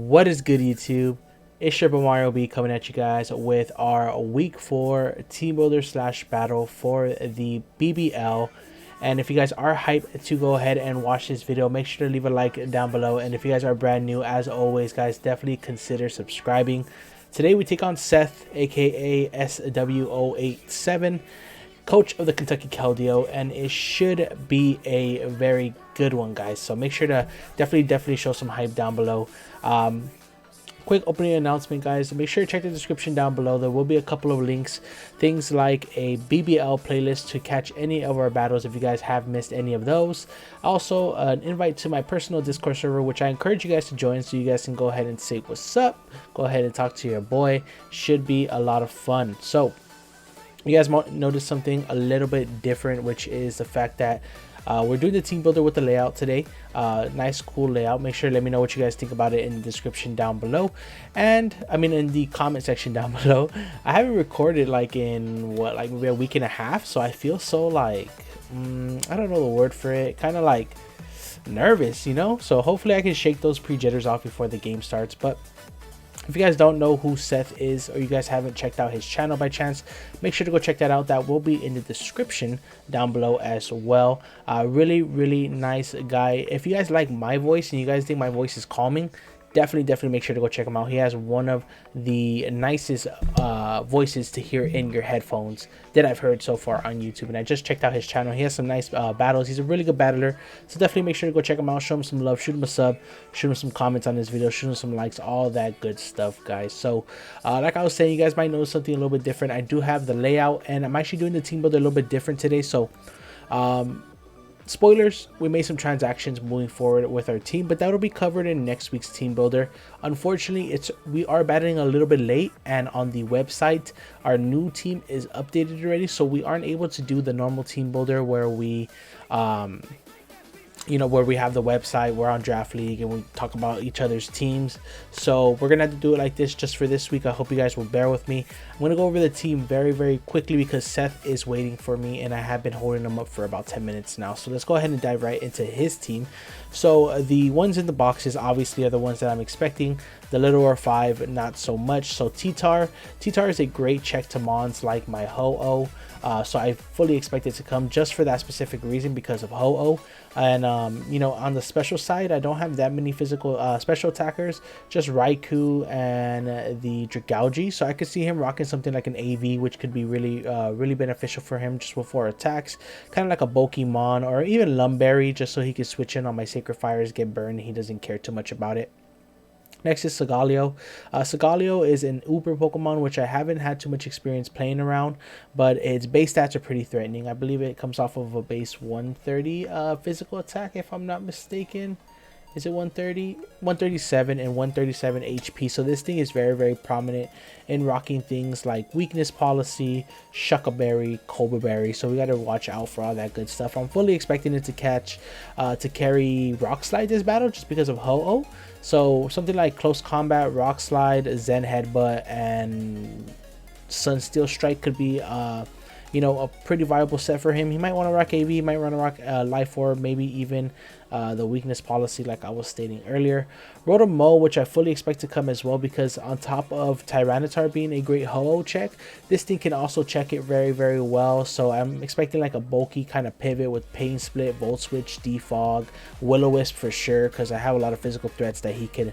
What is good, YouTube? It's your boy Mario B coming at you guys with our week 4 team builder slash battle for the BBL. And if you guys are hyped to go ahead and watch this video, make sure to leave a like down below. And if you guys are brand new, as always, guys, definitely consider subscribing. Today we take on Seth, aka SW087, coach of the Kentucky Keldeos, and it should be a very good one, guys. So make sure to definitely show some hype down below. Quick opening announcement, guys. Make sure to check the description down below. There will be a couple of links, things like a BBL playlist to catch any of our battles if you guys have missed any of those. Also, an invite to my personal Discord server, which I encourage you guys to join so you guys can go ahead and say what's up. Go ahead and talk to your boy. Should be a lot of fun. So you guys might notice something a little bit different, which is the fact that we're doing the team builder with the layout today. Nice, cool layout. Make sure to let me know what you guys think about it in the description down below, and I mean in the comment section down below. I haven't recorded like in like maybe a week and a half, so I feel so like I don't know the word for it, kind of like nervous, you know. So hopefully I can shake those pre-jitters off before the game starts. But if you guys don't know who Seth is, or you guys haven't checked out his channel by chance, make sure to go check that out. That will be in the description down below as well. Really nice guy. If you guys like my voice and you guys think my voice is calming, definitely make sure to go check him out. He has one of the nicest voices to hear in your headphones that I've heard so far on YouTube, and I just checked out his channel. He has some nice battles. He's a really good battler, so definitely make sure to go check him out. Show him some love, shoot him a sub, shoot him some comments on this video, shoot him some likes, all that good stuff, guys. So like I was saying, you guys might notice something a little bit different. I do have the layout, and I'm actually doing the team builder a little bit different today. So spoilers, we made some transactions moving forward with our team, but that'll be covered in next week's team builder. Unfortunately, we are battling a little bit late, and on the website our new team is updated already, so we aren't able to do the normal team builder where we you know, where we have the website, we're on Draft League, and we talk about each other's teams. So we're gonna have to do it like this just for this week. I hope you guys will bear with me. I'm gonna go over the team very quickly because Seth is waiting for me, and I have been holding him up for about 10 minutes now. So let's go ahead and dive right into his team. So the ones in the boxes obviously are the ones that I'm expecting. The little R5, not so much. So T-Tar is a great check to mons like my Ho-Oh. So I fully expect it to come just for that specific reason, because of Ho-Oh. And you know, on the special side, I don't have that many physical special attackers, just Raikou and the Dragalge. So I could see him rocking something like an AV, which could be really beneficial for him just before attacks, kind of like a Pokemon, or even Lumberry, just so he could switch in on my Sacred Fires, get burned. He doesn't care too much about it. Next is Solgaleo. Solgaleo is an Uber Pokemon, which I haven't had too much experience playing around, but its base stats are pretty threatening. I believe it comes off of a base 130 physical attack, if I'm not mistaken. Is it 130? 137 and 137 HP. So this thing is very prominent in rocking things like Weakness Policy, Shuckleberry, Cobra Berry. So we got to watch out for all that good stuff. I'm fully expecting it to carry Rock Slide this battle just because of Ho-Oh. So something like Close Combat, Rock Slide, Zen Headbutt, and Sunsteel Strike could be you know, a pretty viable set for him. He might want to rock AV, might want to rock Life Orb, maybe even the Weakness Policy like I was stating earlier. Rotom, which I fully expect to come as well, because on top of Tyranitar being a great Ho-Oh check, this thing can also check it very well. So I'm expecting like a bulky kind of pivot with Pain Split, Volt Switch, Defog, Will-O-Wisp for sure, because I have a lot of physical threats that he can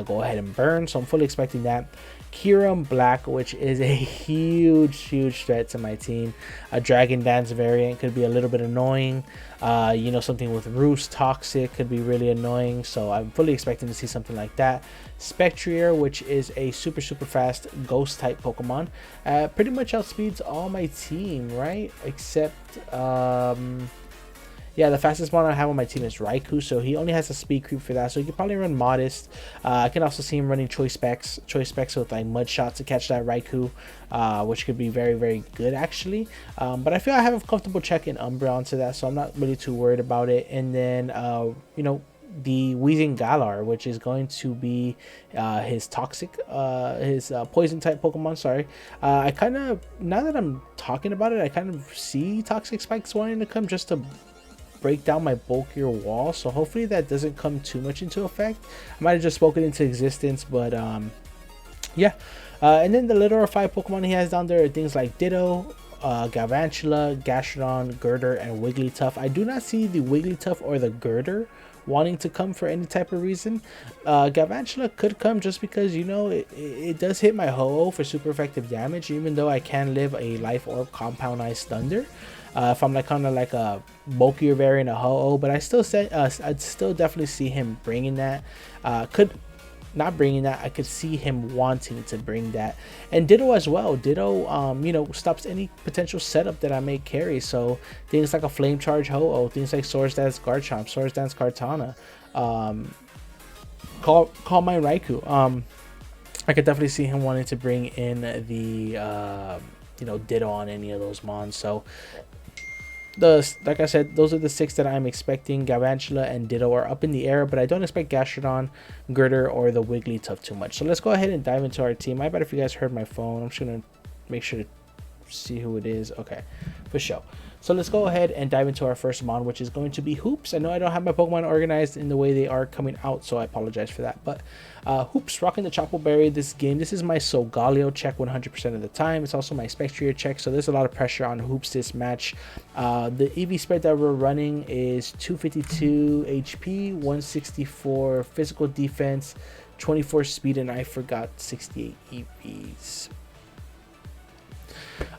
go ahead and burn. So I'm fully expecting that. Kyurem Black, which is a huge threat to my team. A Dragon Dance variant could be a little bit annoying. You know, something with Roost Toxic could be really annoying, so I'm fully expecting to see something like that. Spectrier, which is a super fast ghost type Pokemon, pretty much outspeeds all my team, right? Except yeah, the fastest one I have on my team is Raikou, so he only has a speed creep for that, so you can probably run Modest. I can also see him running Choice Specs with like Mud Shot to catch that Raikou, which could be very good actually. But I feel I have a comfortable check in Umbra onto that, so I'm not really too worried about it. And then you know, the Weezing Galar, which is going to be his toxic his poison type Pokemon. Sorry, I kind of, now that I'm talking about it, I kind of see Toxic Spikes wanting to come just to break down my bulkier wall, so hopefully that doesn't come too much into effect. I might have just spoken into existence, but yeah. And then the Little 5 Pokemon he has down there are things like Ditto, Galvantula, Gastrodon, Girder, and Wigglytuff. I do not see the Wigglytuff or the Girder wanting to come for any type of reason. Galvantula could come just because, you know, it does hit my Ho-Oh for super effective damage, even though I can live a Life Orb Compound Ice Thunder. If I'm like kind of like a bulkier variant of Ho-Oh, but I still say I'd still definitely see him bringing that. Could not bringing that, I could see him wanting to bring that. And Ditto as well. Ditto you know, stops any potential setup that I may carry, so things like a Flame Charge Ho-Oh, things like Swords Dance Garchomp, Swords Dance Kartana, Calm Mind Raikou. I could definitely see him wanting to bring in the you know, Ditto on any of those mons. So like I said, those are the 6 that I'm expecting. Galvantula and Ditto are up in the air, but I don't expect Gastrodon, Girder, or the Wigglytuff too much. So let's go ahead and dive into our team. I bet if you guys heard my phone, I'm just gonna make sure to see who it is. Okay, for sure. So let's go ahead and dive into our first mon, which is going to be Hoops. I know I don't have my Pokemon organized in the way they are coming out, so I apologize for that. But Hoops, rocking the Chople Berry this game. This is my Solgaleo check 100% of the time. It's also my Spectrier check, so there's a lot of pressure on Hoops this match. The EV spread that we're running is 252 HP, 164 physical defense, 24 speed, and I forgot 68 EVs.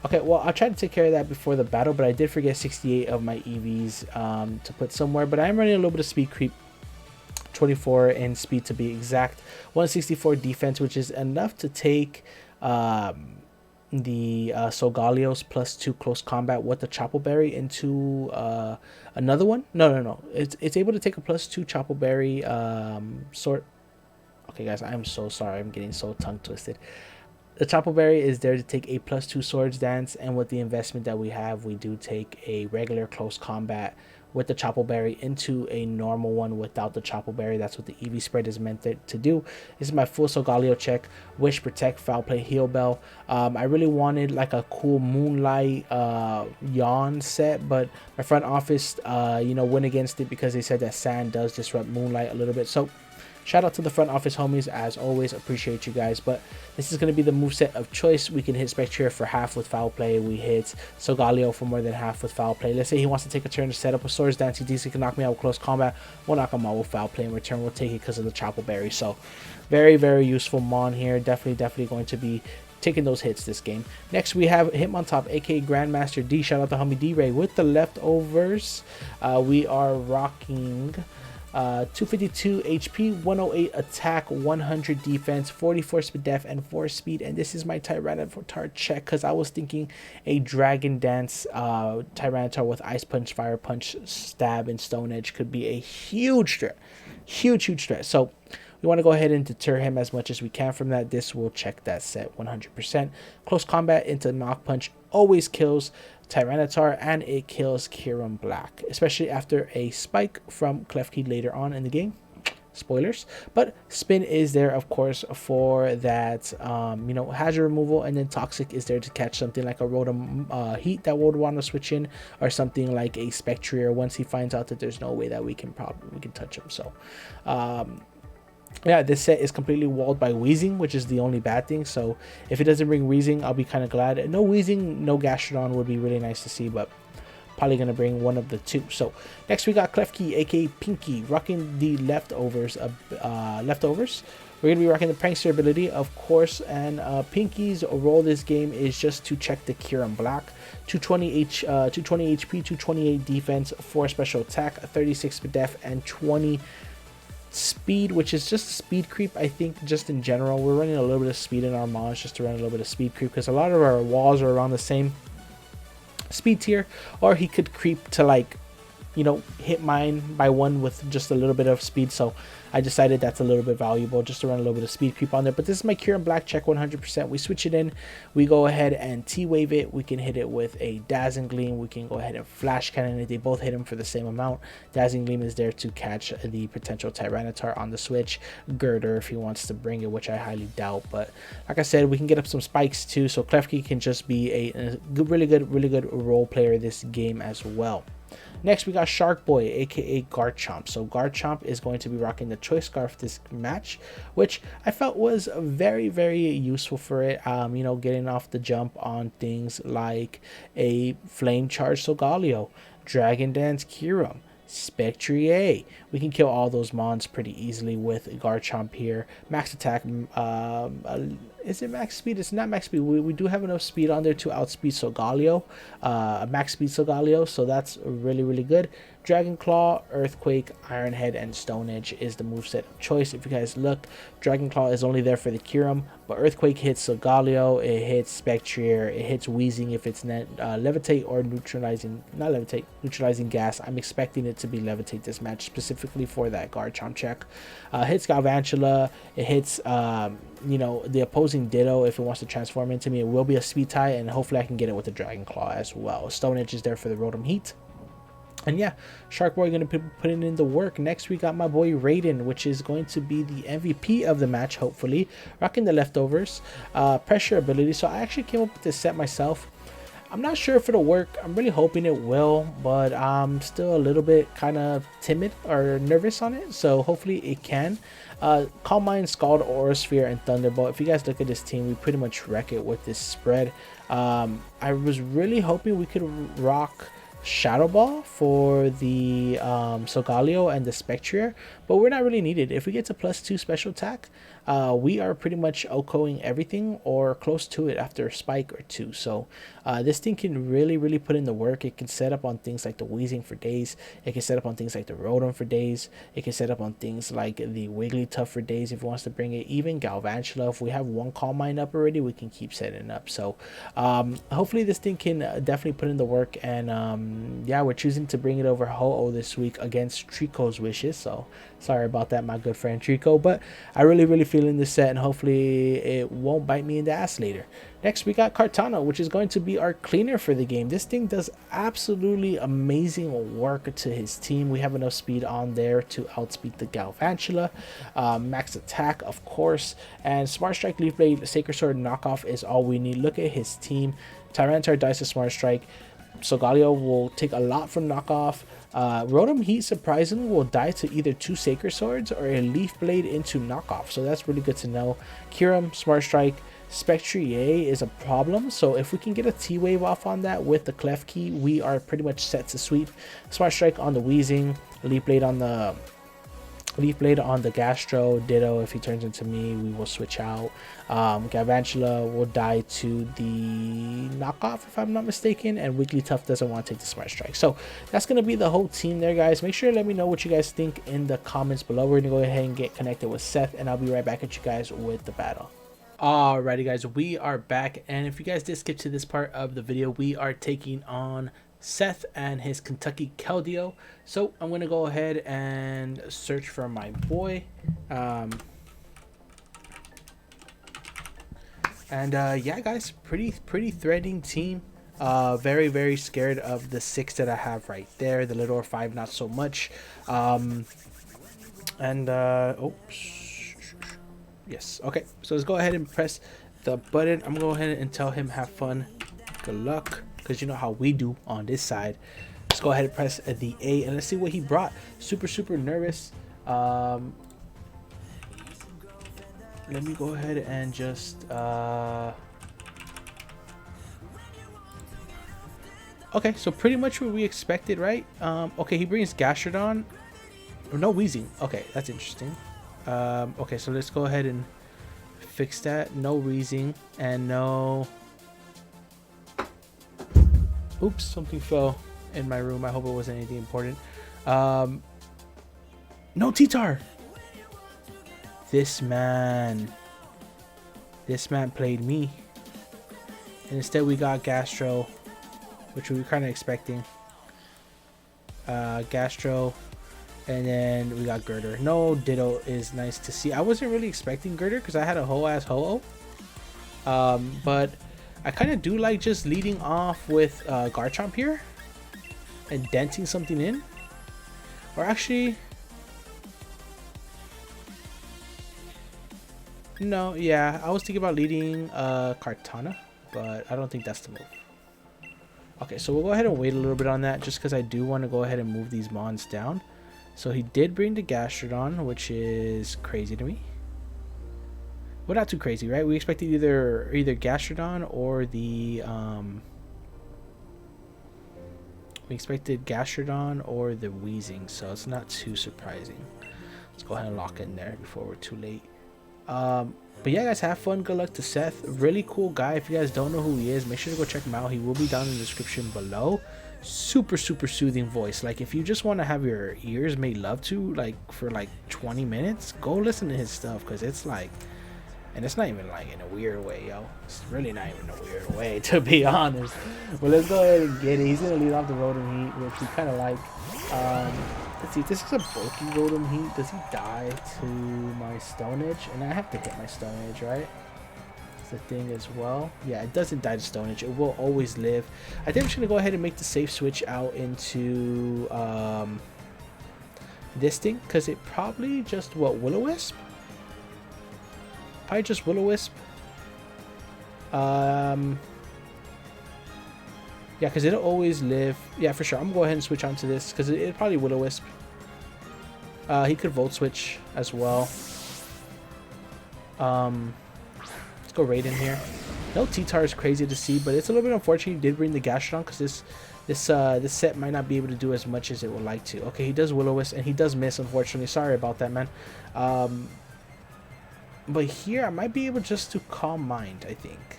Okay, well, I'll try to take care of that before the battle, but I did forget 68 of my EVs to put somewhere. But I'm running a little bit of speed creep, 24 in speed to be exact, 164 defense, which is enough to take the Solgaleos +2 close combat with the Chople Berry into another one. No. It's able to take a +2 Chople Berry sort. Okay, guys, I'm so sorry. I'm getting so tongue twisted. The Chople Berry is there to take a +2 Swords Dance, and with the investment that we have, we do take a regular close combat with the Chople Berry into a normal one without the Chople Berry. That's what the EV spread is meant to do. This is my full Solgaleo check. Wish, Protect, Foul Play, Heal Bell. I really wanted like a cool Moonlight Yawn set, but my front office you know, went against it because they said that Sand does disrupt Moonlight a little bit. So shout out to the front office homies, as always, appreciate you guys. But this is going to be the moveset of choice. We can hit Spectrier for half with Foul Play. We hit Solgaleo for more than half with Foul Play. Let's say he wants to take a turn to set up a Swords Dance. He can knock me out with close combat. We'll knock him out with Foul Play in return. We'll take it because of the Chople Berry. So very, very useful mon here. Definitely going to be taking those hits this game. Next, we have Hitmontop, aka Grandmaster D. Shout out to homie D-Ray with the leftovers. We are rocking 252 HP, 108 attack, 100 defense, 44 speed def, and 4 speed. And this is my Tyranitar check because I was thinking a Dragon Dance Tyranitar with Ice Punch, Fire Punch, Stab, and Stone Edge could be a huge threat. Huge threat. So we want to go ahead and deter him as much as we can from that. This will check that set 100%. Close combat into Knock Punch always kills Tyranitar, and it kills Kyurem Black, especially after a spike from KLEFKI later on in the game. Spoilers. But Spin is there, of course, for that you know, hazard removal, and then Toxic is there to catch something like a Rotom Heat that would want to switch in, or something like a Spectrier once he finds out that there's no way that we can touch him. So yeah, this set is completely walled by Weezing, which is the only bad thing. So if it doesn't bring Weezing, I'll be kind of glad. No Weezing, no Gastrodon would be really nice to see, but probably going to bring one of the two. So next we got KLEFKI, aka Pinky, rocking the leftovers. We're going to be rocking the Prankster ability, of course, and Pinky's role this game is just to check the Kyurem Black. 220 HP, 228 defense, 4 special attack, 36 def, and 20 speed, which is just speed creep. I think just in general we're running a little bit of speed in our mons just to run a little bit of speed creep, because a lot of our walls are around the same speed tier, or he could creep to, like, you know, hit mine by 1 with just a little bit of speed. So I decided that's a little bit valuable just to run a little bit of speed creep on there. But this is my Kyurem Black check 100%. We switch it in, we go ahead and T-Wave it. We can hit it with a Dazzling Gleam. We can go ahead and Flash Cannon it. They both hit him for the same amount. Dazzling Gleam is there to catch the potential Tyranitar on the switch. Girder if he wants to bring it, which I highly doubt. But like I said, we can get up some spikes too. So KLEFKI can just be a really good role player this game as well. Next, we got Shark Boy, aka Garchomp. So Garchomp is going to be rocking the Choice Scarf this match, which I felt was very, very useful for it. You know, getting off the jump on things like a Flame Charge Solgaleo, Dragon Dance Kyurem, Spectrier. We can kill all those mons pretty easily with Garchomp here. Max attack, is it max speed? It's not max speed. We do have enough speed on there to outspeed Solgaleo, max speed Solgaleo, so that's really, really good. Dragon Claw, Earthquake, Iron Head, and Stone Edge is the moveset of choice. If you guys look, Dragon Claw is only there for the Kyurem, but Earthquake hits Solgaleo, it hits Spectrier, it hits Wheezing if it's Levitate or neutralizing, not Levitate, neutralizing gas. I'm expecting it to be Levitate this match, specifically for that Garchomp check. Hits Galvantula, it hits, you know, the opposing Ditto if it wants to transform into me. It will be a speed tie, and hopefully I can get it with the Dragon Claw as well. Stone Edge is there for the Rotom Heat. And yeah, Shark Boy going to be putting in the work. Next, we got my boy Raiden, which is going to be the MVP of the match, hopefully. Rocking the leftovers. Pressure ability. So I actually came up with this set myself. I'm not sure if it'll work. I'm really hoping it will, but I'm still a little bit kind of timid or nervous on it. So hopefully it can. Calm Mind, Scald, Aura Sphere, and Thunderbolt. If you guys look at this team, we pretty much wreck it with this spread. I was really hoping we could rock Shadow Ball for the Solgaleo and the Spectrier, but we're not really needed. If we get to +2 special attack, we are pretty much OHKOing everything or close to it after a spike or two. So this thing can really, really put in the work. It can set up on things like the Wheezing for days. It can set up on things like the Rotom for days. It can set up on things like the Wigglytuff for days if it wants to bring it. Even Galvantula, if we have one Calm Mind up already, we can keep setting up. So hopefully this thing can definitely put in the work. And yeah, we're choosing to bring it over Ho-Oh this week against Trico's wishes. So sorry about that, my good friend Trico, but I really feeling this set, and hopefully it won't bite me in the ass later. Next, we got Kartana, which is going to be our cleaner for the game. This thing does absolutely amazing work to his team. We have enough speed on there to outspeed the Galvantula. Max attack, of course, and Smart Strike, Leaf Blade, Sacred Sword knockoff is all we need. Look at his team. Tyranitar dies to Smart Strike. Solgaleo will take a lot from knockoff. Rotom Heat surprisingly will die to either 2 Sacred Swords or a Leaf Blade into knockoff, so that's really good to know. Kyurem, Smart Strike, Spectrier is a problem, so if we can get a T-Wave off on that with the KLEFKI, we are pretty much set to sweep. Smart Strike on the Wheezing, Leaf Blade on the Gastro, Ditto. If he turns into me, we will switch out. Galvantula will die to the knockoff if I'm not mistaken, and Wigglytuff doesn't want to take the Smart Strike. So that's going to be the whole team there, guys. Make sure to let me know what you guys think in the comments below. We're going to go ahead and get connected with Seth, and I'll be right back at you guys with the battle. Alrighty, guys, we are back, and if you guys did skip to this part of the video, we are taking on Seth and his Kentucky Keldeo. So I'm gonna go ahead and search for my boy, and yeah, guys, pretty threatening team. Very scared of the 6 that I have right there. The little 5 not so much. Yes, okay, so let's go ahead and press the button. I'm gonna go ahead and tell him have fun, good luck, because you know how we do on this side. Let's go ahead and press the A, and let's see what he brought. Super nervous. Let me go ahead and just okay, so pretty much what we expected, right? Okay, he brings Gastrodon. No Wheezing. Okay, that's interesting. Okay, so let's go ahead and fix that. No Wheezing and no... Oops, something fell in my room. I hope it wasn't anything important. No T-Tar. This man played me. And instead we got Gastro, which we were kind of expecting. Gastro. And then we got Girder. No Ditto is nice to see. I wasn't really expecting Girder because I had a whole ass Ho-Oh. But I kind of do like just leading off with Garchomp here and denting something in. Or actually, no, yeah, I was thinking about leading Kartana, but I don't think that's the move. Okay, so we'll go ahead and wait a little bit on that just because I do want to go ahead and move these mons down. So he did bring the Gastrodon, which is crazy to me. Well, not too crazy, right? We expected either Gastrodon or the we expected Gastrodon or the Wheezing, so it's not too surprising. Let's go ahead and lock in there before we're too late. But yeah, guys, have fun. Good luck to Seth. Really cool guy. If you guys don't know who he is, make sure to go check him out. He will be down in the description below. Super soothing voice. Like, if you just want to have your ears made love to, like, for like 20 minutes, go listen to his stuff, because it's like, and it's not even like in a weird way, yo. It's really not even a weird way, to be honest. But let's go ahead and get it. He's gonna lead off the Rotom Heat, which we kind of like. Let's see, if this is a bulky Rotom Heat, does he die to my Stone Edge? And I have to hit my Stone Edge, right? That's the thing as well. Yeah, it doesn't die to Stone Edge. It will always live. I think I'm just gonna go ahead and make the safe switch out into this thing, because it probably just, what, Will-O-Wisp? Probably just Will-O-Wisp. Yeah, because it'll always live. Yeah, for sure. I'm gonna go ahead and switch onto this because it'll probably Will-O-Wisp. He could Volt Switch as well. Let's go right in here. No, T-Tar is crazy to see, but it's a little bit unfortunate he did bring the Gastrodon, because this set might not be able to do as much as it would like to. Okay, he does Will-O-Wisp, and he does miss, unfortunately. Sorry about that, man. But here I might be able just to Calm Mind, I think.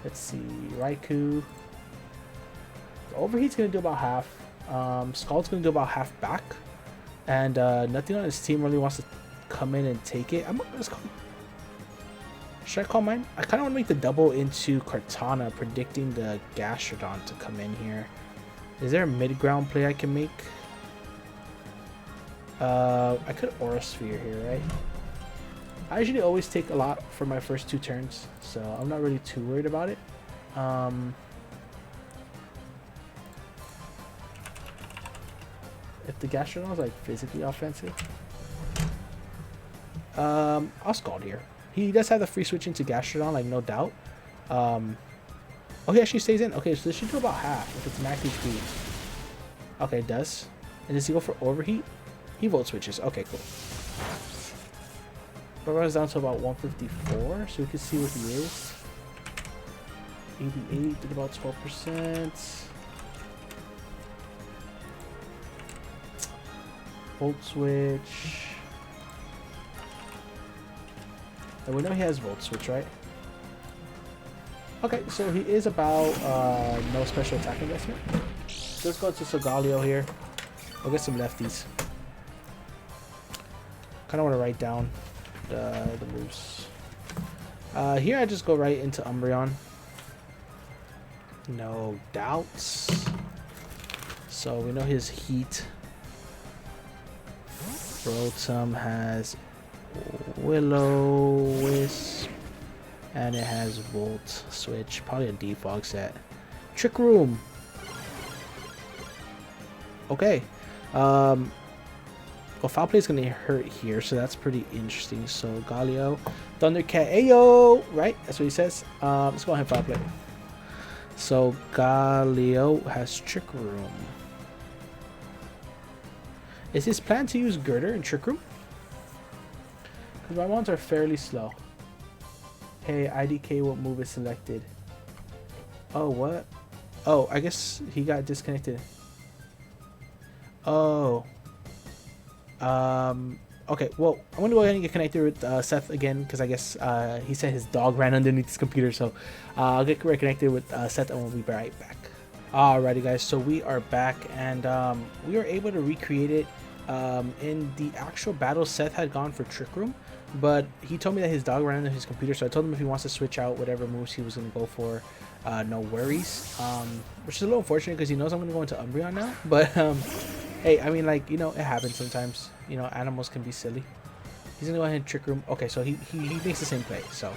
Let's see, Raikou. Overheat's gonna do about half. Scald's gonna do about half back, and nothing on his team really wants to come in and take it. Should I Calm Mind? I kind of want to make the double into Kartana, predicting the Gastrodon to come in here. Is there a mid-ground play I can make? I could Aura Sphere here, right? I usually always take a lot for my first 2 turns, so I'm not really too worried about it. If the Gastrodon is like physically offensive, I'll Scald here. He does have the free switch into Gastrodon, like, no doubt. Oh, he actually stays in. Okay, so this should do about half if it's max HP. Okay, it does. And does he go for Overheat? He Volt Switches. Okay, cool. But runs down to about 154, so we can see what he is. 88 did about 12%. Volt Switch. And we know he has Volt Switch, right? Okay, so he is about no special attack investment. So let's go to Solgaleo here. We'll get some lefties. Kind of want to write down the moves. Here I just go right into Umbreon. No doubts. So we know his Heat. Rotom has Will-O-Wisp, and it has Volt Switch. Probably a defog set. Trick Room. Okay. Well, Foul Play is going to hurt here, so that's pretty interesting. So, Galio, Thundercat, Ayo, right? That's what he says. Let's go ahead and Foul Play. So, Galio has Trick Room. Is his plan to use Girder and Trick Room? Because my ones are fairly slow. Hey, IDK, what move is selected? Oh, what? Oh, I guess he got disconnected. Oh. Okay, well, I'm gonna go ahead and get connected with Seth again, because I guess he said his dog ran underneath his computer, so I'll get reconnected with Seth and we'll be right back. Alrighty guys, so we are back, and we were able to recreate it. In the actual battle, Seth had gone for Trick Room, but he told me that his dog ran under his computer, so I told him if he wants to switch out whatever moves he was going to go for, no worries. Which is a little unfortunate because he knows I'm going to go into Umbreon now, but hey, I mean, like, you know, it happens sometimes. You know, animals can be silly. He's going to go ahead and Trick Room. Okay, so he makes the same play, so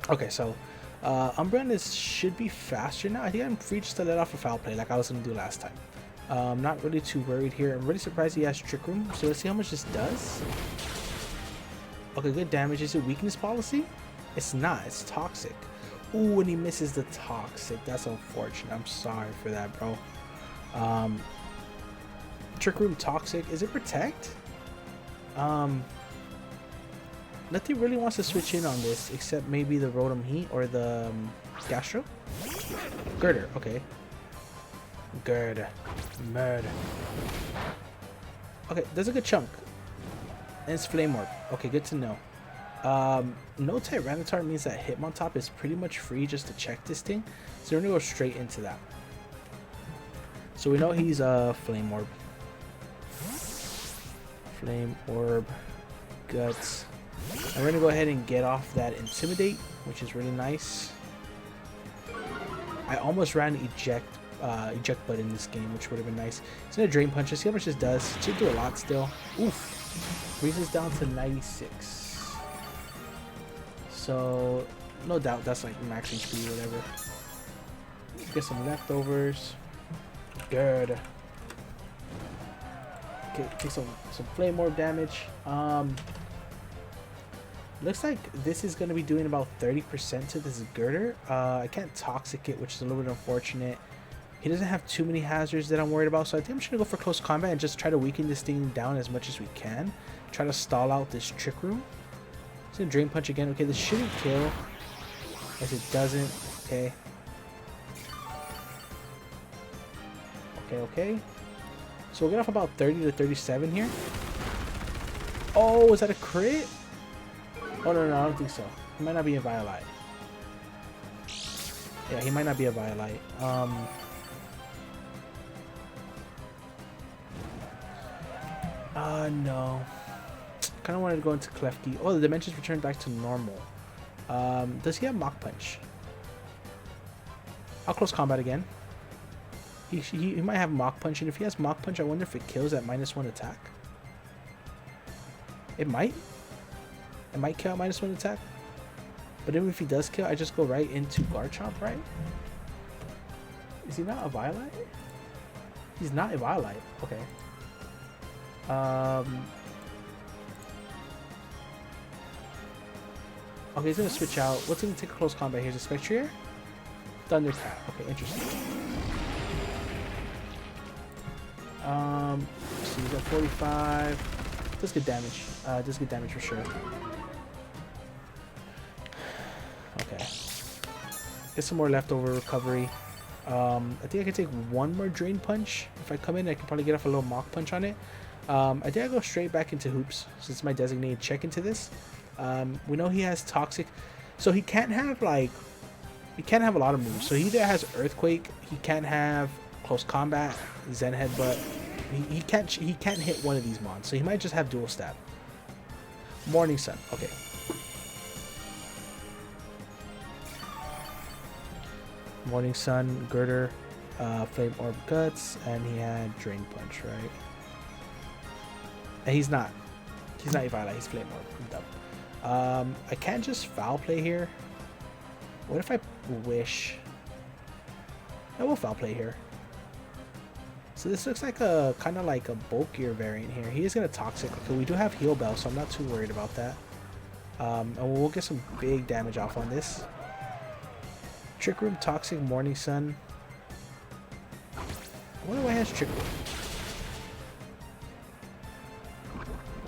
okay, so Umbreon should be faster now. I think I'm free just to let off a Foul Play like I was going to do last time. Not really too worried here. I'm really surprised he has Trick Room. So let's see how much this does. Okay, good damage. Is it weakness policy? It's not. It's toxic. Ooh, and he misses the toxic. That's unfortunate. I'm sorry for that, bro. Trick Room toxic. Is it protect? Nothing really wants to switch in on this except maybe the Rotom Heat or the Gastro. Girder. Okay. Girder. Murder. Okay, there's a good chunk. And it's Flame Orb. Okay, good to know. No Tyranitar means that Hitmontop is pretty much free just to check this thing. So we're gonna go straight into that. So we know he's a Flame Orb. Flame Orb. Guts. And we're gonna go ahead and get off that Intimidate, which is really nice. I almost ran eject button in this game, which would have been nice. It's gonna Drain Punch. See how much this does. It should do a lot still. Oof. Brings us down to 96. So no doubt that's like max HP or whatever. Get some leftovers. Good. Okay, take some Flame Orb damage. Looks like this is going to be doing about 30% to this Girder. I can't Toxic it, which is a little bit unfortunate. He doesn't have too many hazards that I'm worried about, so I think I'm just going to go for close combat and just try to weaken this thing down as much as we can. Try to stall out this Trick Room. It's going to Drain Punch again. Okay, this shouldn't kill. Yes, it doesn't. Okay. Okay. So we'll get off about 30 to 37 here. Oh, is that a crit? Oh, no, I don't think so. He might not be a Violite. Yeah, he might not be a Violite. No. Kind of wanted to go into KLEFKI. Oh, the dimensions return back to normal. Does he have Mach Punch? I'll close combat again. He might have Mach Punch, and if he has Mach Punch, I wonder if it kills at -1 attack. It might. It might kill at -1 attack. But even if he does kill, I just go right into Garchomp, right? Is he not a Violite? He's not a Violite. Okay. Okay, he's gonna switch out. What's gonna take a close combat here? Is it Spectrier? Thundercat. Okay, interesting. So he's at 45. Does good damage. Does good damage for sure. Okay. Get some more leftover recovery. I think I can take one more Drain Punch. If I come in, I can probably get off a little Mach Punch on it. I think I go straight back into Hoops since it's my designated check into this. We know he has Toxic, so he can't have like, he can't have a lot of moves. So he either has Earthquake, he can't have Close Combat, Zen Headbutt. He can't hit one of these mons, so he might just have Dual Stab. Morning Sun. Okay. Morning Sun, Girder, Flame Orb Guts, and he had Drain Punch, right? And he's not Eviolite, he's Flame Orb. I'm dumb. I can't just Foul Play here. What if I wish? I will Foul Play here. So this looks like a kind of like a bulkier variant here. He is gonna Toxic. Okay, we do have Heal Bell, so I'm not too worried about that. And we'll get some big damage off on this. Trick Room, Toxic, Morning Sun. I wonder why he has Trick Room.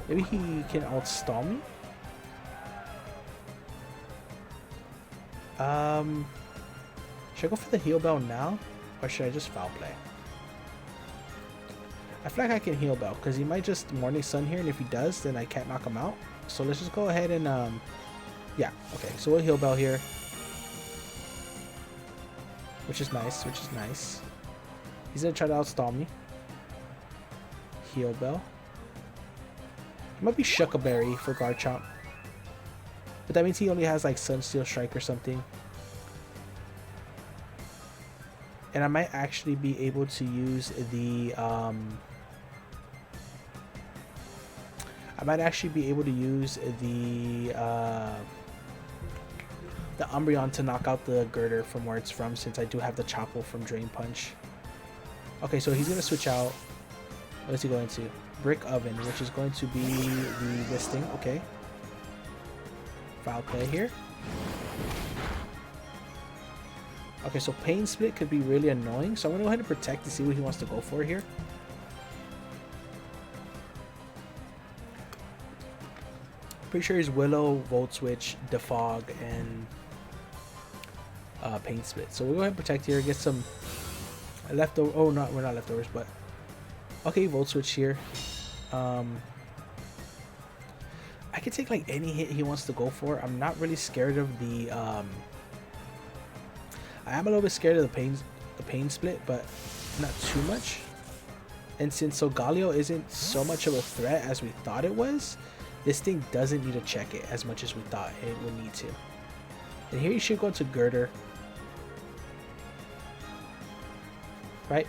Maybe he can outstall me? Should I go for the Heal Bell now? Or should I just Foul Play? I feel like I can Heal Bell because he might just Morning Sun here, and if he does, then I can't knock him out. So let's just go ahead and yeah, okay, so we'll Heal Bell here. Which is nice. He's gonna try to outstall me. Heal Bell. It might be Shuckleberry for Garchomp. But that means he only has like Sunsteel Strike or something. And I might actually be able to use the Umbreon to knock out the Girder from where it's from, since I do have the Chople from Drain Punch. Okay, so he's gonna switch out. What is he going to? Brick Oven, which is going to be this thing. Okay. Foul Play here. Okay, so Pain Split could be really annoying. So I'm going to go ahead and protect to see what he wants to go for here. Pretty sure he's Willow, Volt Switch, Defog, and Pain Split. So we'll go ahead and protect here. Get some leftover. Oh, no, we're not leftovers, but okay, Volt Switch here. I could take like any hit he wants to go for. I'm not really scared of the. I am a little bit scared of the pain split, but not too much. And since Solgaleo isn't so much of a threat as we thought it was, this thing doesn't need to check it as much as we thought it would need to. And here you should go to Girder. Right?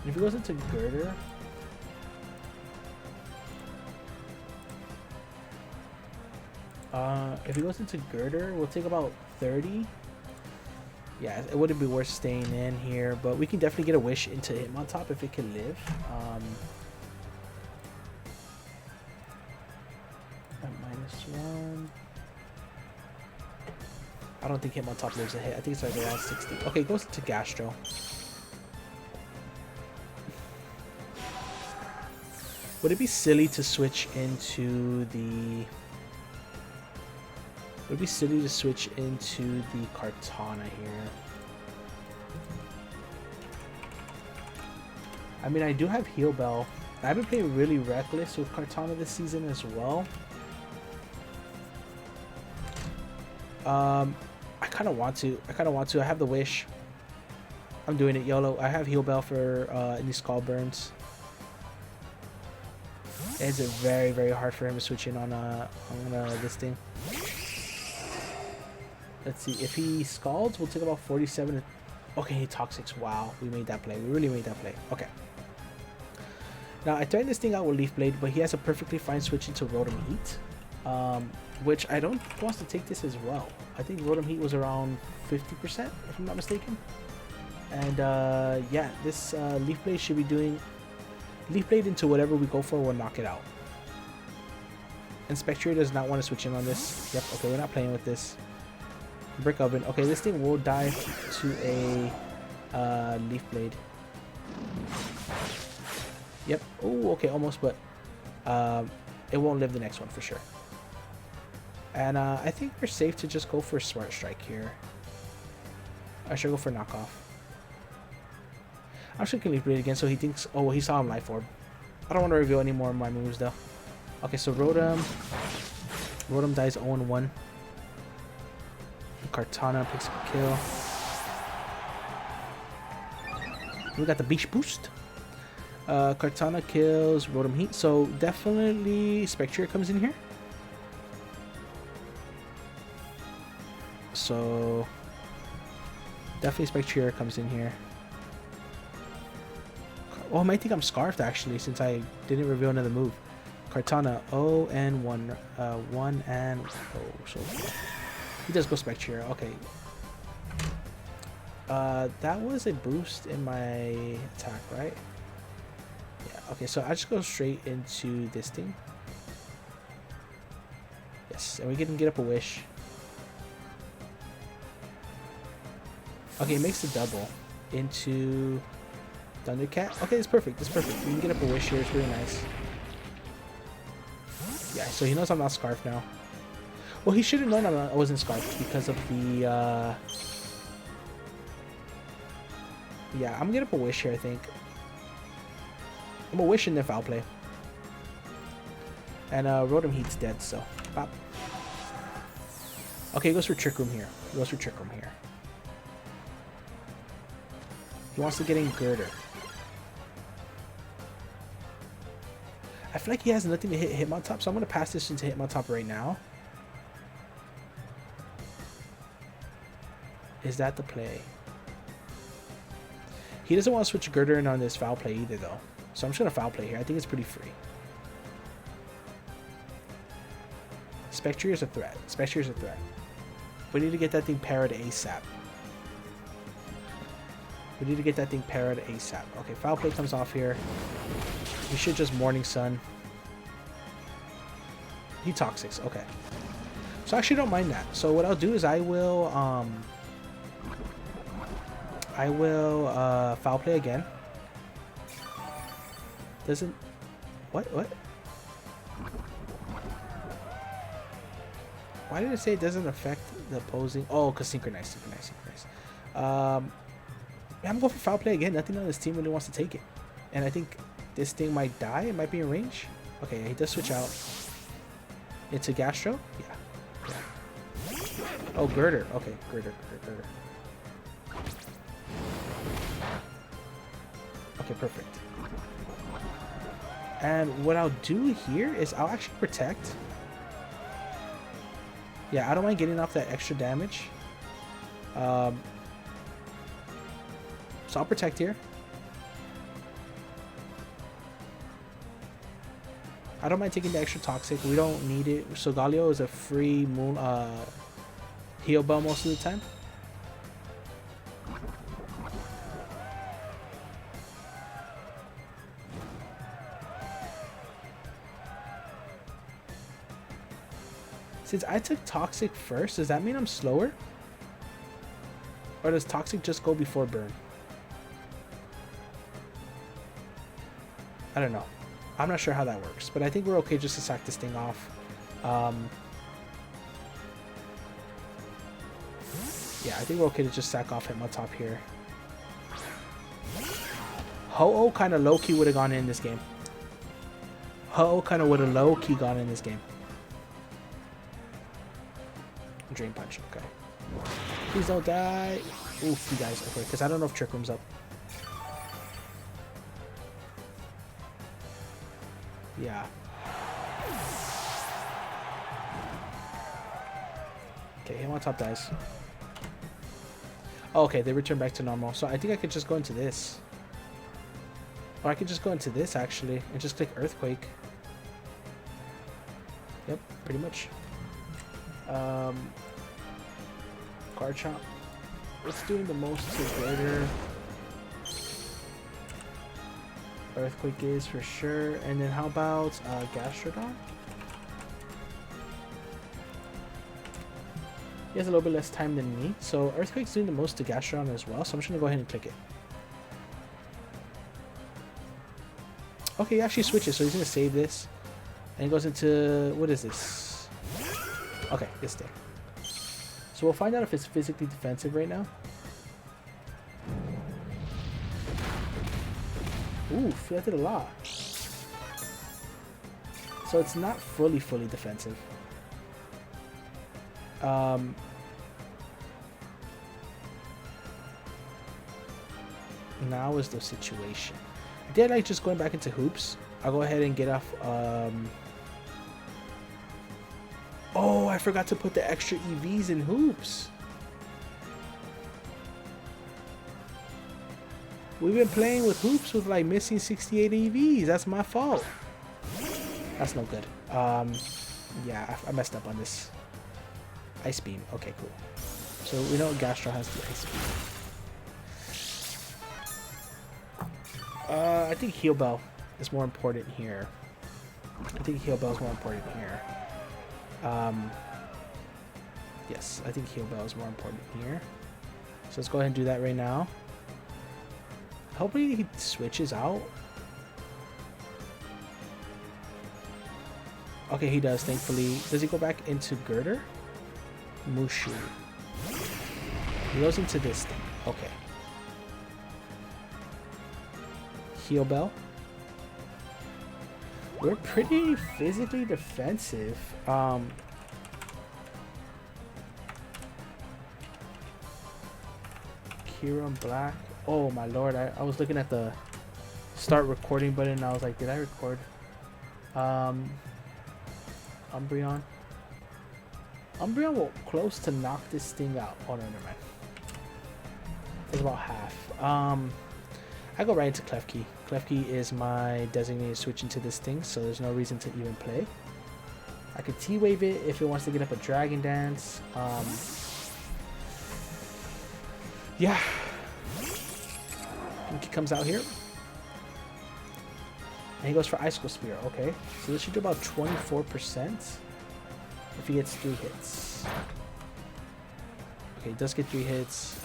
If he goes into Girder, we'll take about 30. Yeah, it wouldn't be worth staying in here, but we can definitely get a wish into Hitmontop if it can live. At -1. I don't think Hitmontop lives a hit. I think it's like around 60. Okay, it goes to Gastro. Would it be silly to switch into the... Would it be silly to switch into the Kartana here? I mean, I do have Heal Bell. I've been playing really reckless with Kartana this season as well. I kind of want to. I have the wish. I'm doing it, YOLO. I have Heal Bell for any Skull Burns. It's very, very hard for him to switch in on this thing. Let's see. If he Scalds, we'll take about 47. Okay, he Toxics. Wow, we made that play. We really made that play. Okay. Now, I threatened this thing out with Leaf Blade, but he has a perfectly fine switch into Rotom Heat. Which I don't want to take this as well. I think Rotom Heat was around 50%, if I'm not mistaken. And yeah, this Leaf Blade should be doing... Leaf Blade into whatever we go for will knock it out. And Spectre does not want to switch in on this. Yep, okay, we're not playing with this. Brick Oven. Okay, this thing will die to a Leaf Blade. Yep. Oh, okay, almost, but it won't live the next one for sure. And I think we're safe to just go for Smart Strike here. I should go for Knockoff. I'm just gonna Leaf Blade again so he thinks... Oh, he saw him Life Orb. I don't want to reveal any more of my moves though. Okay, so Rotom dies 0-1. Kartana picks up a kill. We got the Beach Boost. Kartana kills Rotom Heat, so definitely Spectre comes in here. So definitely Spectre comes in here. Oh, I might think I'm Scarfed actually, since I didn't reveal another move. Kartana 0 and 1. 1 and... Oh, so he does go Spectre. Okay. That was a boost in my attack, right? Yeah, okay, so I just go straight into this thing. Yes, and we can get up a wish. Okay, it makes the double into Thundercat. Okay, it's perfect. It's perfect. We can get up a wish here. It's really nice. Yeah, so he knows I'm not Scarfed now. Well, he should have known I wasn't Scarfed because of the... Yeah, I'm gonna get up a wish here, I think. I'm gonna wish in the foul play. And Rotom Heat's dead, so... Pop. Okay, he goes for Trick Room here. He goes for Trick Room here. He wants to get in Girder. I feel like he has nothing to hit Hitmontop, so I'm going to pass this into Hitmontop right now. Is that the play? He doesn't want to switch Girder in on this foul play either, though. So I'm just going to foul play here. I think it's pretty free. Spectre is a threat. Spectre is a threat. We need to get that thing parried ASAP. We need to get that thing parried ASAP. Okay, foul play comes off here. We should just Morning Sun. He Toxics. Okay. So I actually don't mind that. So what I'll do is I will foul play again. Doesn't what? Why did it say it doesn't affect the opposing? Oh, because synchronize. Yeah, I'm going for foul play again. Nothing on this team really wants to take it. And I think this thing might die. It might be in range. Okay, he does switch out into Gastro. Yeah. Oh, Girder. Okay, Girder. Okay, perfect. And what I'll do here is I'll actually protect. Yeah, I don't mind getting off that extra damage. So I'll protect here. I don't mind taking the extra toxic. We don't need it. So Galio is a free moon heal bell most of the time. Since I took toxic first, does that mean I'm slower? Or does toxic just go before burn? I don't know. I'm not sure how that works, but I think we're okay just to sack this thing off. Yeah, I think we're okay to just sack off him on top here. Ho-Oh kind of low-key would have gone in this game. Ho-Oh kind of would have low-key gone in this game. Drain punch, okay. Please don't die. Oof, you guys, okay, because I don't know if Trick Room's up. Yeah. Okay, him on top dies. Oh, okay, they return back to normal. So I think I could just go into this. Or I could just go into this, actually, and just click Earthquake. Yep, pretty much. Card Chomp. What's doing the most to Greater? Earthquake is for sure. And then how about Gastrodon? He has a little bit less time than me. So Earthquake's doing the most to Gastrodon as well. So I'm just going to go ahead and click it. Okay, he actually switches. So he's going to save this. And he goes into... What is this? Okay, this thing. So we'll find out if it's physically defensive right now. Oof, that did a lot. So it's not fully defensive. Now is the situation. I did like just going back into hoops. I'll go ahead and get off. Oh, I forgot to put the extra EVs in hoops. We've been playing with hoops with like missing 68 EVs. That's my fault. That's no good. Yeah, I messed up on this. Ice Beam. Okay, cool. So we know Gastro has the Ice Beam. I think Heal Bell is more important here. Yes, I think Heal Bell is more important here. So let's go ahead and do that right now. Hopefully he switches out. Okay, he does, thankfully. Does he go back into Girder? Mushu. He goes into this thing. Okay. Heal Bell. We're pretty physically defensive. Kieran Black. Oh my lord, I was looking at the start recording button and I was like, did I record? Umbreon. Umbreon will close to knock this thing out. Oh no, never mind. It's about half. I go right into KLEFKI. KLEFKI is my designated switch into this thing, so there's no reason to even play. I could T-Wave it if it wants to get up a Dragon Dance. Yeah. I think he comes out here. And he goes for Icicle Spear. Okay. So this should do about 24%. if he gets 3 hits. Okay, he does get 3 hits.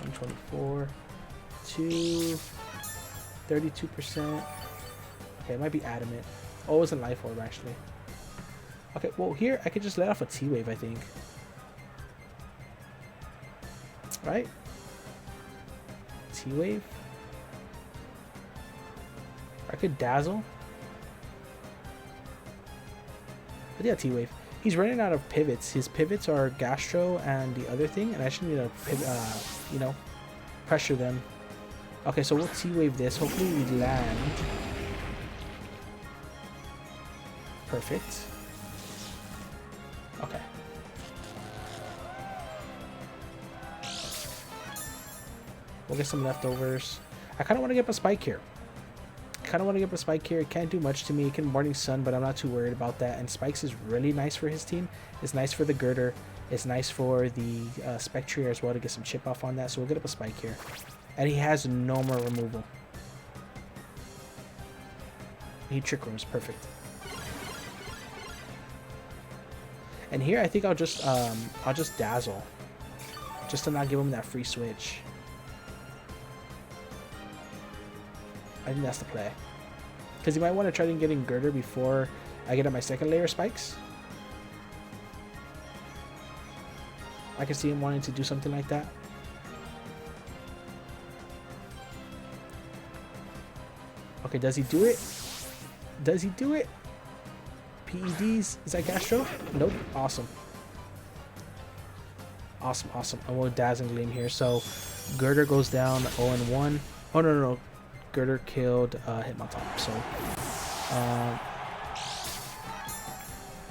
124. 2. 32%. Okay, it might be adamant. Oh, it was a life orb actually. Okay, well here I could just let off a T-Wave, I think. Right? T-Wave? I could Dazzle. But yeah, T-Wave. He's running out of pivots. His pivots are Gastro and the other thing, and I should need to you know, pressure them. Okay, so we'll T-Wave this. Hopefully we land. Perfect. Okay. We'll get some leftovers. I kind of want to get a spike here. It can't do much to me. It can Morning Sun, but I'm not too worried about that. And Spikes is really nice for his team. It's nice for the Girder. It's nice for the Spectrier as well to get some chip off on that. So we'll get up a Spike here. And he has no more removal. He Trick Rooms. Perfect. And here I think I'll just Dazzle. Just to not give him that free switch. I think that's the play. Because he might want to try to get in Girder before I get up my second layer spikes. I can see him wanting to do something like that. Okay, does he do it? Does he do it? PEDs? Is that Gastro? Nope. Awesome. Awesome, awesome. And we'll Dazzling Gleam here. So Girder goes down 0-1. Oh, no. Girder killed Hitmontop. So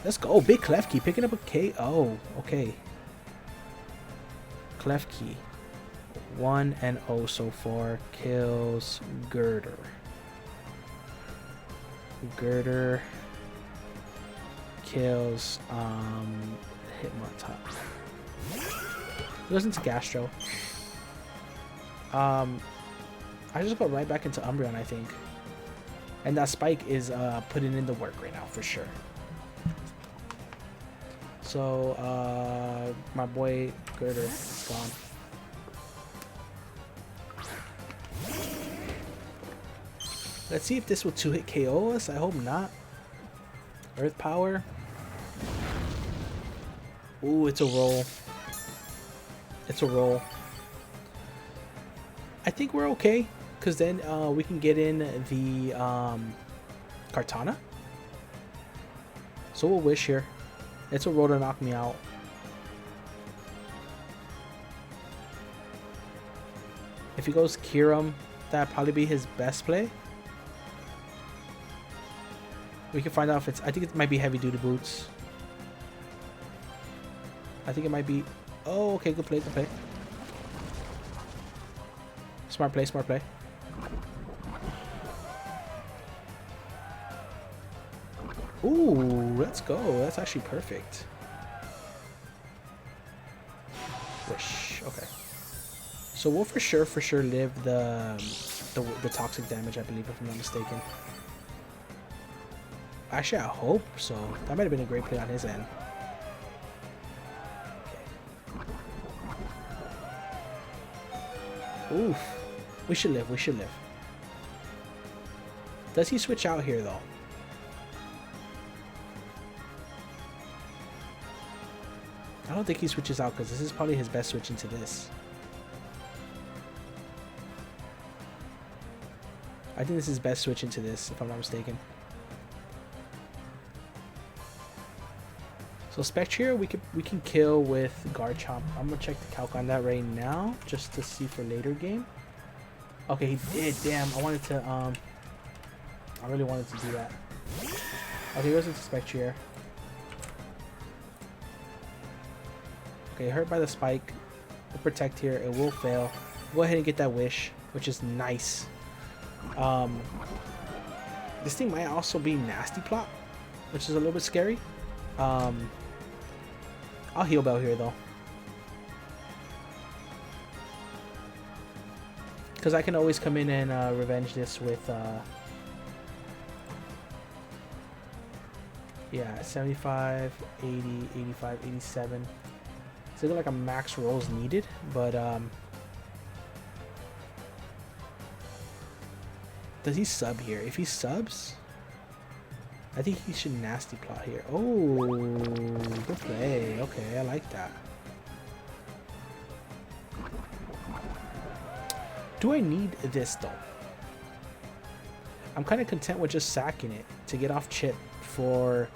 let's go. Big KLEFKI picking up a KO. Okay. KLEFKI 1-0 so far. Kills Girder. Girder kills Hitmontop. Goes into Gastro. I just go right back into Umbreon, I think. And that Spike is putting in the work right now, for sure. So, my boy Girder is gone. Let's see if this will 2-hit KO us. I hope not. Earth Power. Ooh, it's a roll. It's a roll. I think we're okay. Because then we can get in the Kartana. So we'll Wish here. It's a roll to knock me out. If he goes Kyurem, that'd probably be his best play. We can find out if it's... I think it might be Heavy Duty Boots. I think it might be... Oh, okay. Good play, good play. Smart play, smart play. Ooh, let's go. That's actually perfect. Wish. Okay. So we'll for sure live the toxic damage, I believe, if I'm not mistaken. Actually, I hope so. That might have been a great play on his end. Okay. Oof. We should live. We should live. Does he switch out here, though? I don't think he switches out because this is probably his best switch into this. I think this is best switch into this, if I'm not mistaken. So Spectrier, we can kill with Garchomp. I'm gonna check the calc on that right now, just to see for later game. Okay, he did. Damn, I wanted to. I really wanted to do that. Okay, he goes into Spectrier. Okay, hurt by the spike. We'll protect here. It will fail. Go ahead and get that Wish, which is nice. This thing might also be Nasty Plot, which is a little bit scary. I'll Heal Bell here though, because I can always come in and revenge this with Yeah, 75, 80, 85, 87. It's looking like a max rolls needed, but does he sub here? If he subs, I think he should nasty plot here. Oh, good play. Okay, I like that. Do I need this though? I'm kind of content with just sacking it to get off chip for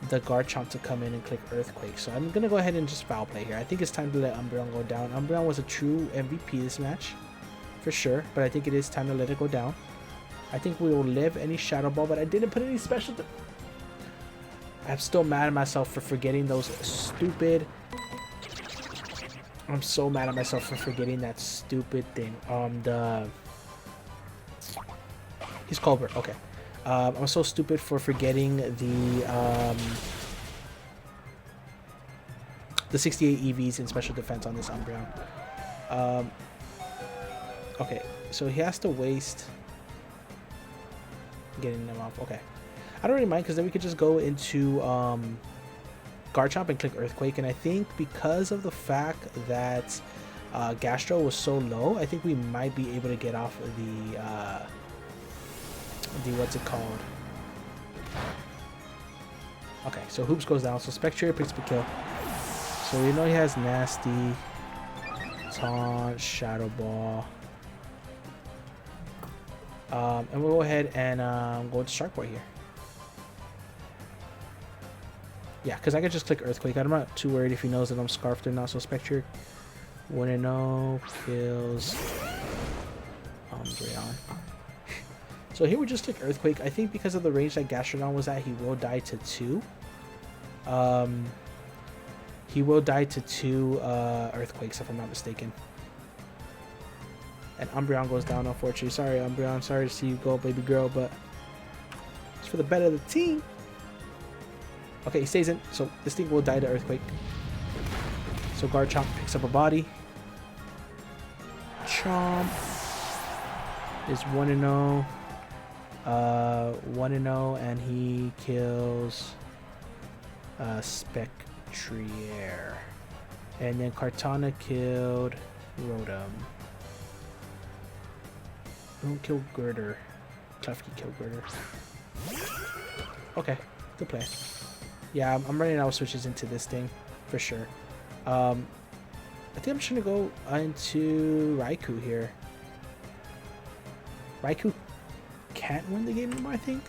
the Garchomp to come in and click Earthquake. So I'm going to go ahead and just foul play here. I think it's time to let Umbreon go down. Umbreon was a true MVP this match, for sure. But I think it is time to let it go down. I think we will live any Shadow Ball, but I didn't put any special... I'm still mad at myself for forgetting those stupid... I'm so mad at myself for forgetting that stupid thing. He's Colbert, okay. I'm so stupid for forgetting the 68 EVs in special defense on this Umbreon. Okay, so he has to waste getting them off. Okay, I don't really mind because then we could just go into Garchomp and click Earthquake, and I think because of the fact that Gastro was so low, I think we might be able to get off the what's it called? Okay, so Hoops goes down, so Spectre picks up a kill. So we know he has Nasty, Taunt, Shadow Ball. And we'll go ahead and go to Shark Boy here. Yeah, because I could just click Earthquake. I'm not too worried if he knows that I'm Scarfed or not. So Spectre 1-0 kills Umbreon. So here we just click Earthquake. I think because of the range that Gastrodon was at, he will die to 2. He will die to 2 Earthquakes if I'm not mistaken. And Umbreon goes down, unfortunately. Sorry, Umbreon. Sorry to see you go, baby girl, but it's for the better of the team. Okay, he stays in. So this thing will die to Earthquake. So Garchomp picks up a body. Chomp is 1-0. 1-0, and he kills Spectrier. And then Kartana killed Rotom. Don't kill Girder. KLEFKI killed Girder. Okay, good play. Yeah, I'm running out of switches into this thing for sure. I think I'm just gonna go into Raikou here. Raikou can't win the game anymore, I think.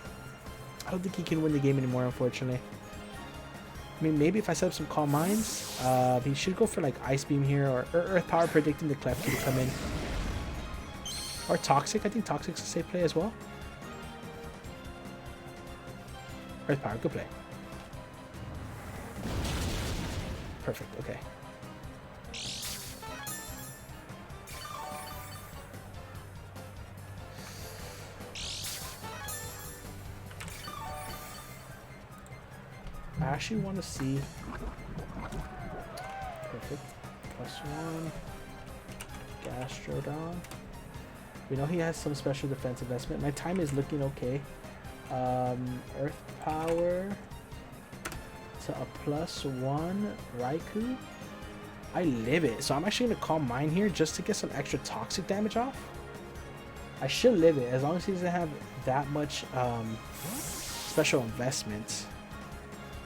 I don't think he can win the game anymore, unfortunately. I mean, maybe if I set up some Calm Minds, he should go for like Ice Beam here, or Earth Power, predicting the KLEFKI to come in. Or Toxic. I think Toxic's a safe play as well. Earth Power, good play. Perfect, okay. I actually want to see. Perfect. +1. Gastrodon. We know he has some special defense investment. My time is looking okay. Earth Power to a +1 Raikou. I live it. So I'm actually going to Calm Mind here just to get some extra toxic damage off. I should live it as long as he doesn't have that much special investments.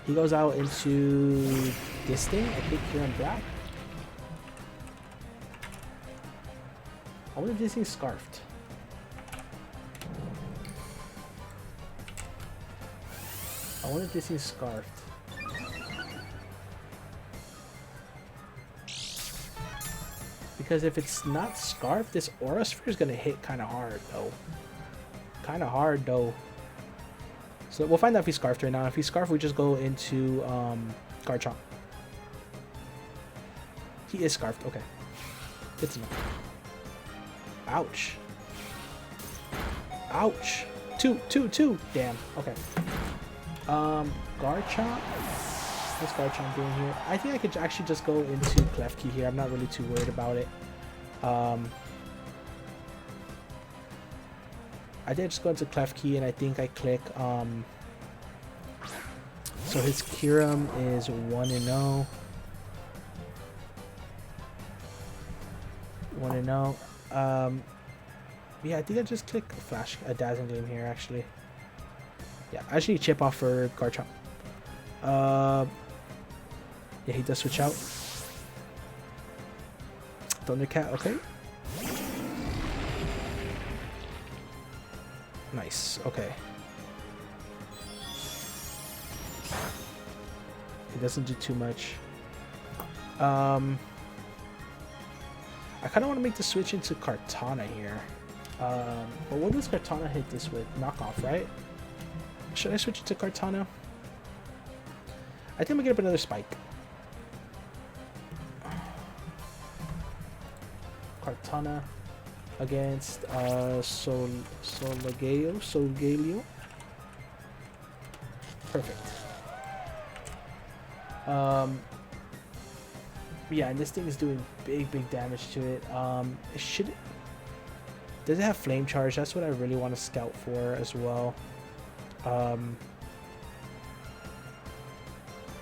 He goes out into this thing. I think here on black. I wonder if this thing's Scarfed. I wonder if this thing's Scarfed. Because if it's not Scarfed, this Aura Sphere is going to hit kind of hard, though. So we'll find out if he's Scarfed right now. If he's Scarfed, we just go into Garchomp. He is Scarfed. Okay. Good to know. Ouch. Ouch. Two. Damn. Okay. Garchomp. What's Garchomp doing here? I think I could actually just go into KLEFKI here. I'm not really too worried about it. I did just go into KLEFKI, and I think I click So his Kiram is 1-0. 1-0. Yeah, I think I just click Flash a Dazzling Gleam here actually. Yeah, I actually chip off for Garchomp. Yeah, he does switch out. Thundercat, okay. Nice, okay. It doesn't do too much. I kind of want to make the switch into Kartana here. But what does Kartana hit this with? Knockoff, right? Should I switch it to Kartana? I think I'm gonna get up another spike. Kartana against Solgaleo. Perfect. Yeah, and this thing is doing big damage to it. It should. Does it have flame charge? That's what I really want to scout for as well.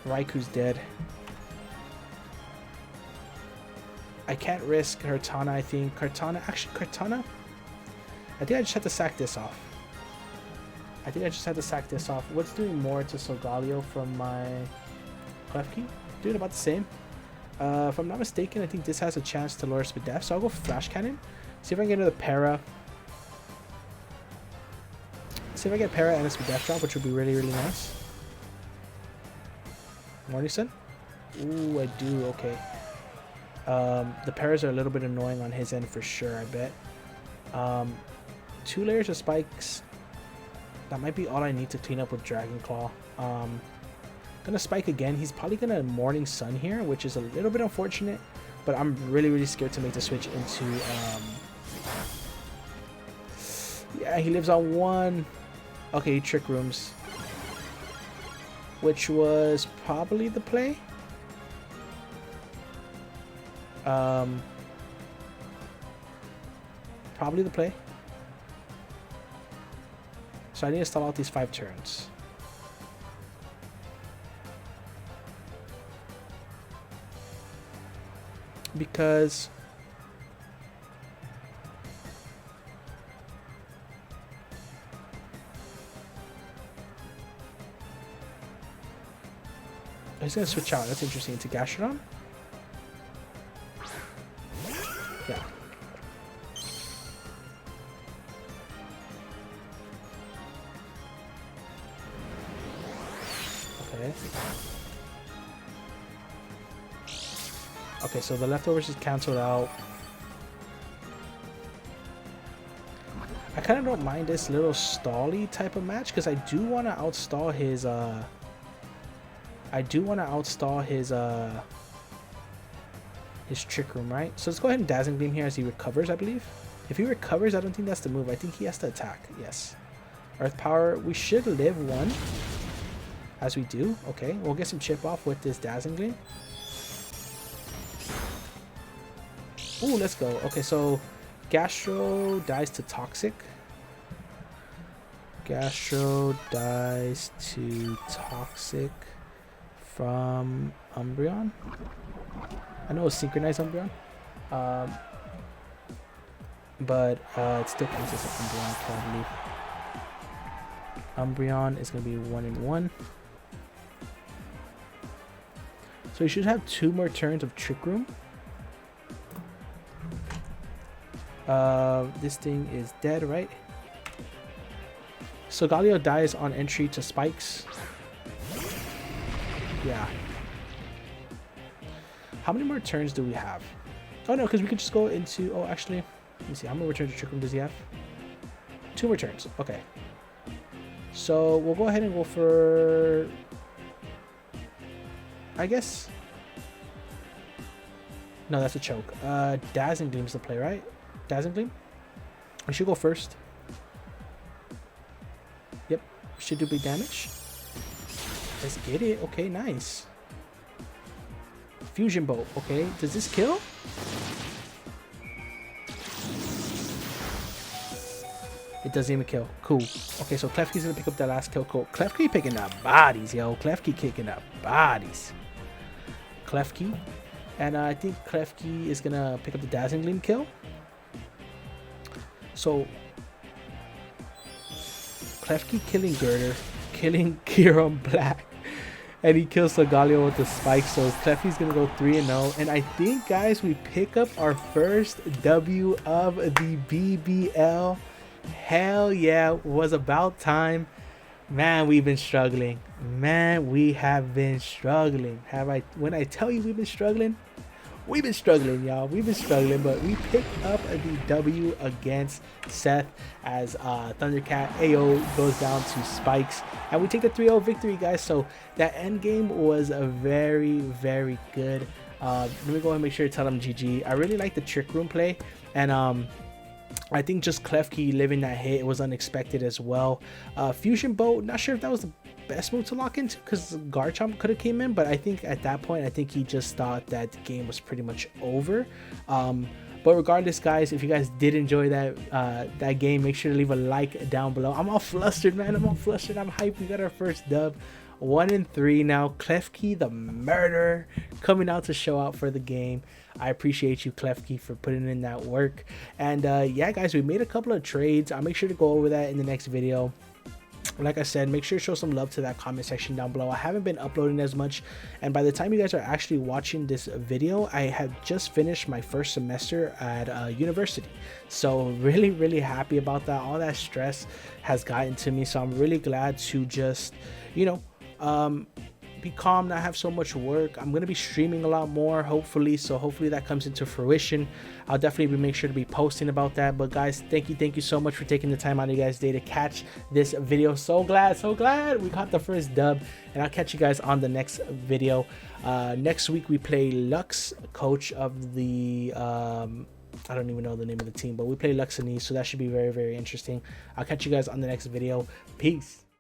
Raikou's dead. I can't risk Kartana, I think. Kartana, I think I just have to sack this off. What's doing more to Solgaleo from my KLEFKI? Doing about the same. If I'm not mistaken, I think this has a chance to lower Spadef, so I'll go Flash Cannon. See if I can get another Para. See if I get Para and a Spadef drop, which would be really nice. Morning Sun? Ooh, I do, okay. The Paras are a little bit annoying on his end for sure, I bet. 2 layers of spikes. That might be all I need to clean up with Dragon Claw. Gonna spike again. He's probably gonna Morning Sun here, which is a little bit unfortunate, but I'm really scared to make the switch into yeah, he lives on 1. Okay, Trick Rooms, which was probably the play. Probably the play. So I need to stall out these 5 turns. Because he's gonna switch out. That's interesting. To Gastrodon. Yeah. Okay. Okay, so the leftovers is cancelled out. I kind of don't mind this little stally type of match because I do want to outstall his his Trick Room, right? So let's go ahead and Dazzling Beam here as he recovers, I believe. If he recovers, I don't think that's the move. I think he has to attack. Yes. Earth Power. We should live 1. As we do. Okay, we'll get some chip off with this Dazzling Gleam. Ooh, let's go. Okay, so Gastro dies to Toxic. Gastro dies to Toxic from Umbreon. I know it's synchronized Umbreon. But it still counts as an Umbreon, I believe. Umbreon is going to be 1-1. So you should have 2 more turns of Trick Room. This thing is dead, right? So Galio dies on entry to spikes. Yeah. How many more turns do we have? Oh no, because we could just go into... Oh, actually, let me see. How many more turns of Trick Room does he have? 2 more turns. Okay. So we'll go ahead and go for... I guess... No, that's a choke. Dazzling Gleam's the play, right? Dazzling Gleam? I should go first. Yep. Should do big damage. Let's get it. Okay, nice. Fusion Bolt. Okay, does this kill? It doesn't even kill. Cool. Okay, so KLEFKI's gonna pick up that last kill. Cool. KLEFKI picking up bodies, yo. KLEFKI kicking up bodies. KLEFKI. And I think KLEFKI is gonna pick up the Dazzling Gleam kill. So KLEFKI killing Girder, killing Kiram Black, and he kills Sagalio with the spike. So KLEFKI's gonna go 3-0, and I think, guys, we pick up our first W of the BBL. Hell yeah, was about time. Man, we've been struggling. Man, we have been struggling. When I tell you we've been struggling, y'all. We've been struggling, but we picked up the W against Seth as Thundercat AO goes down to spikes, and we take the 3-0 victory, guys. So that end game was a very, very good. Let me go ahead and make sure to tell them GG. I really like the Trick Room play, and I think just KLEFKI living that hit was unexpected as well. Fusion Boat, not sure if that was the best move to lock into, because Garchomp could have came in, but I think at that point, I think he just thought that the game was pretty much over. But regardless, guys, if you guys did enjoy that game, make sure to leave a like down below. I'm all flustered, man. I'm hyped. We got our first dub. 1-3 now. KLEFKI the murderer coming out to show out for the game. I appreciate you, KLEFKI, for putting in that work. And yeah, guys, we made a couple of trades. I'll make sure to go over that in the next video. Like I said, make sure to show some love to that comment section down below. I haven't been uploading as much, and by the time you guys are actually watching this video, I have just finished my first semester at university. So really happy about that. All that stress has gotten to me, so I'm really glad to just, you know, be calm, not have so much work. I'm gonna be streaming a lot more, hopefully, so hopefully that comes into fruition. I'll definitely make sure to be posting about that. But guys, thank you so much for taking the time out of you guys' day to catch this video. So glad we got the first dub, and I'll catch you guys on the next video. Next week we play Lux, coach of the I don't even know the name of the team, but we play Luxanese, so that should be very interesting. I'll catch you guys on the next video. Peace.